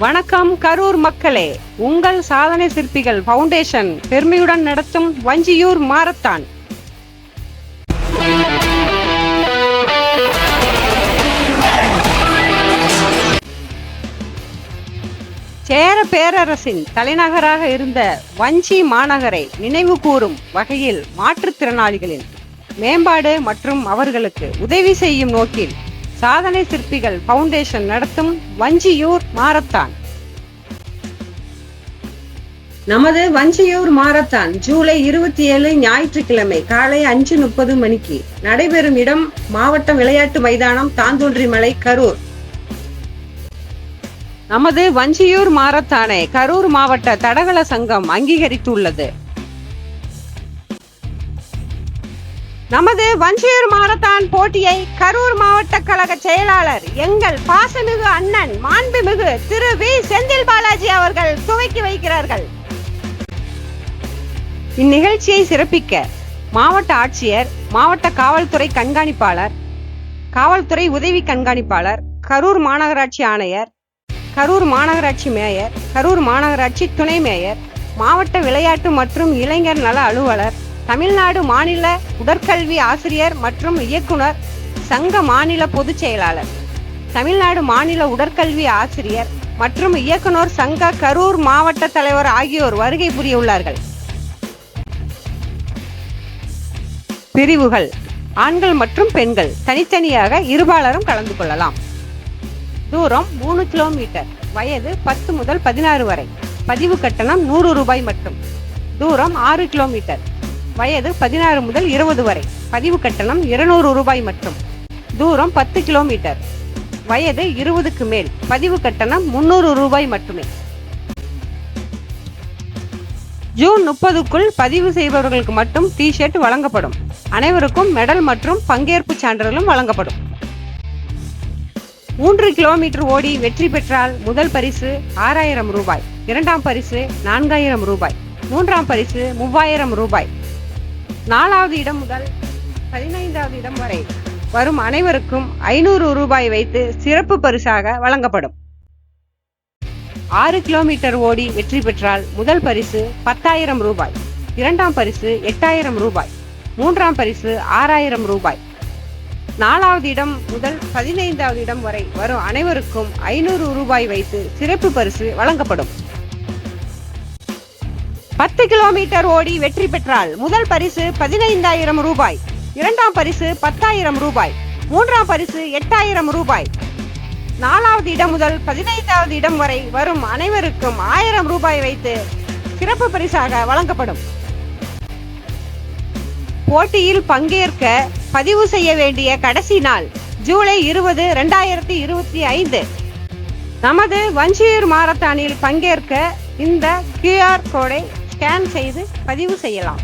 வணக்கம் கரூர் மக்களே, உங்கள் சாதனை சிற்பிகள் ஃபவுண்டேஷன் பெருமையுடன் நடத்தும் வஞ்சியூர் மாரத்தான். சேர பேரரசின் தலைநகராக இருந்த வஞ்சி மாநகரை நினைவு கூறும் வகையில் மாற்றுத்திறனாளிகளின் மேம்பாடு மற்றும் அவர்களுக்கு உதவி செய்யும் நோக்கில் சாதனை சிற்பிகள் ஃபவுண்டேஷன் நடத்தும் வஞ்சியூர் மாரத்தான். நமது வஞ்சியூர் மாரத்தான் ஜூலை 27 ஞாயிற்றுக்கிழமை காலை 5:30 மணிக்கு நடைபெறும் இடம் மாவட்ட விளையாட்டு மைதானம், தாந்தோன்றிமலை, கரூர். நமது வஞ்சியூர் மாரத்தானை கரூர் மாவட்ட தடகள சங்கம் அங்கீகரித்துள்ளது. நமது வஞ்சியூர் மாரத்தான் போட்டியை கரூர் மாவட்ட கழக செயலாளர் எங்கள் பாசமிகு அண்ணன் மாண்புமிகு திரு வி செந்தில் பாலாஜி அவர்கள் துவக்கி வைக்கிறார்கள். இந்நிகழ்ச்சியை சிறப்பிக்க மாவட்ட ஆட்சியர், மாவட்ட காவல்துறை கண்காணிப்பாளர், காவல்துறை உதவி கண்காணிப்பாளர், கரூர் மாநகராட்சி ஆணையர், கரூர் மாநகராட்சி மேயர், கரூர் மாநகராட்சி துணை மேயர், மாவட்ட விளையாட்டு மற்றும் இளைஞர் நல அலுவலர், தமிழ்நாடு மாநில உடற்கல்வி ஆசிரியர் மற்றும் இயக்குனர் சங்க மாநில பொதுச் செயலாளர், தமிழ்நாடு மாநில உடற்கல்வி ஆசிரியர் மற்றும் இயக்குனர் சங்க கரூர் மாவட்ட தலைவர் ஆகியோர் வருகை புரியுள்ளார்கள். பிரிவுகள்: ஆண்கள் மற்றும் பெண்கள் தனித்தனியாக இருபாலரும் கலந்து கொள்ளலாம். தூரம் 3 கிலோமீட்டர். வயது 10 முதல் 16 வரை. பதிவு கட்டணம் 100 ரூபாய் மட்டும். தூரம் 6 கிலோமீட்டர். வயது 16 முதல் 20 வரை. பதிவு கட்டணம் 200 ரூபாய் மட்டும். தூரம் 10 கிலோமீட்டர். வயது 20க்கு மேல். பதிவு கட்டணம் 300 ரூபாய் மட்டுமே. ஜூன் 30க்குள் பதிவு செய்பவர்களுக்கு மட்டும் டி-ஷர்ட் வழங்கப்படும். அனைவருக்கும் மெடல் மற்றும் பங்கேற்பு சான்றிதழும் வழங்கப்படும். 3 கிலோமீட்டர் ஓடி வெற்றி பெற்றால் முதல் பரிசு 6000 ரூபாய், இரண்டாம் பரிசு 4000 ரூபாய், மூன்றாம் பரிசு 3000 ரூபாய். 4வது இடம் முதல் 15வது இடம் வரை வரும் அனைவருக்கும் 500 ரூபாய் வைத்து சிறப்பு பரிசாக வழங்கப்படும். 6 கிலோமீட்டர் ஓடி வெற்றி பெற்றால் முதல் பரிசு 10,000 ரூபாய், இரண்டாம் பரிசு 8,000 ரூபாய், மூன்றாம் பரிசு 6,000 ரூபாய். 4வது இடம் முதல் 15வது இடம் வரை வரும் அனைவருக்கும் 500 ரூபாய் வைத்து சிறப்பு பரிசு வழங்கப்படும். 10 கிலோமீட்டர் ஓடி வெற்றி பெற்றால் முதல் பரிசு 15,000 ரூபாய், இரண்டாம் பரிசு 10,000 ரூபாய், மூன்றாம் பரிசு 8,000 ரூபாய். 4வது இடம் முதல் 15வது இடம் வரை வரும் அனைவருக்கும் 1000 ரூபாய் வைத்து சிறப்பு பரிசாக வழங்கப்படும். போட்டியில் பங்கேற்க பதிவு செய்ய வேண்டிய கடைசி நாள் ஜூலை 20, 2025. நமது வஞ்சியூர் மாரத்தானில் பங்கேற்க இந்த QR கோடை ஸ்கேன் செய்து பதிவு செய்யலாம்.